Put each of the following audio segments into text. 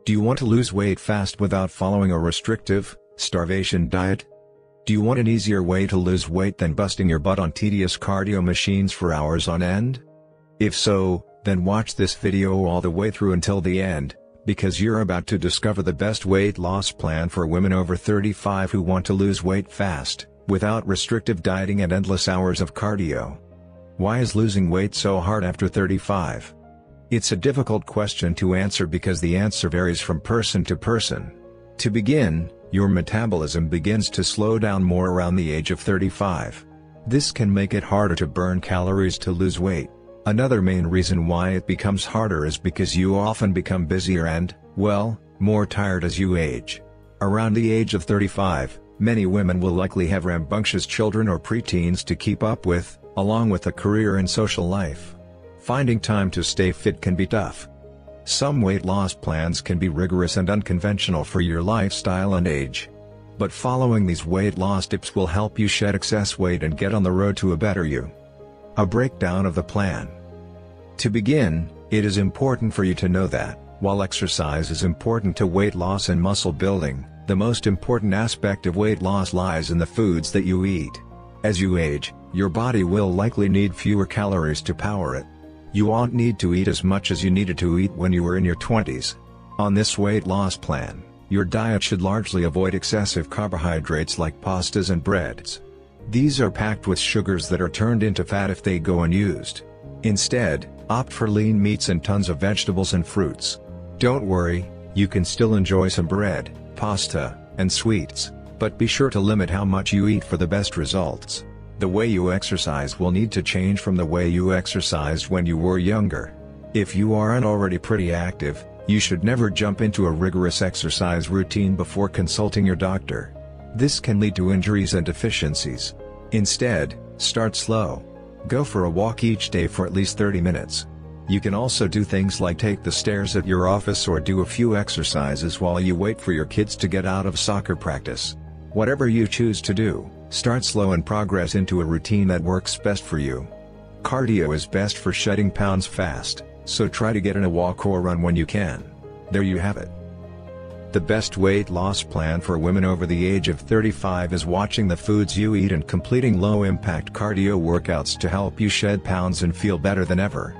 Do you want to lose weight fast without following a restrictive, starvation diet? Do you want an easier way to lose weight than busting your butt on tedious cardio machines for hours on end? If so, then watch this video all the way through until the end, because you're about to discover the best weight loss plan for women over 35 who want to lose weight fast, without restrictive dieting and endless hours of cardio. Why is losing weight so hard after 35? It's a difficult question to answer because the answer varies from person to person. To begin, your metabolism begins to slow down more around the age of 35. This can make it harder to burn calories to lose weight. Another main reason why it becomes harder is because you often become busier and, well, more tired as you age. Around the age of 35, many women will likely have rambunctious children or preteens to keep up with, along with a career and social life. Finding time to stay fit can be tough. Some weight loss plans can be rigorous and unconventional for your lifestyle and age. But following these weight loss tips will help you shed excess weight and get on the road to a better you. A breakdown of the plan. To begin, it is important for you to know that, while exercise is important to weight loss and muscle building, the most important aspect of weight loss lies in the foods that you eat. As you age, your body will likely need fewer calories to power it. You won't need to eat as much as you needed to eat when you were in your 20s. On this weight loss plan, your diet should largely avoid excessive carbohydrates like pastas and breads. These are packed with sugars that are turned into fat if they go unused. Instead, opt for lean meats and tons of vegetables and fruits. Don't worry, you can still enjoy some bread, pasta, and sweets, but be sure to limit how much you eat for the best results. The way you exercise will need to change from the way you exercised when you were younger. If you aren't already pretty active, you should never jump into a rigorous exercise routine before consulting your doctor. This can lead to injuries and deficiencies. Instead, start slow. Go for a walk each day for at least 30 minutes. You can also do things like take the stairs at your office or do a few exercises while you wait for your kids to get out of soccer practice. Whatever you choose to do, start slow and progress into a routine that works best for you. Cardio is best for shedding pounds fast, so try to get in a walk or run when you can. There you have it. The best weight loss plan for women over the age of 35 is watching the foods you eat and completing low-impact cardio workouts to help you shed pounds and feel better than ever.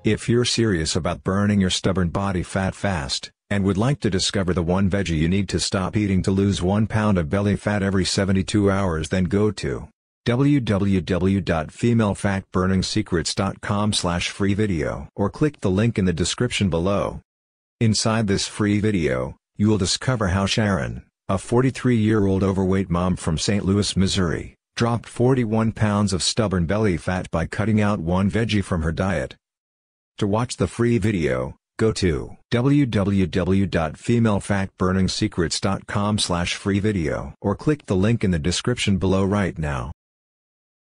If you're serious about burning your stubborn body fat fast, and would like to discover the one veggie you need to stop eating to lose 1 pound of belly fat every 72 hours, then go to www.femalefatburningsecrets.com/free video or click the link in the description below. Inside this free video, you will discover how Sharon, a 43-year-old overweight mom from St. Louis, Missouri, dropped 41 pounds of stubborn belly fat by cutting out one veggie from her diet. To watch the free video, go to www.femalefatburningsecrets.com/free video or click the link in the description below right now.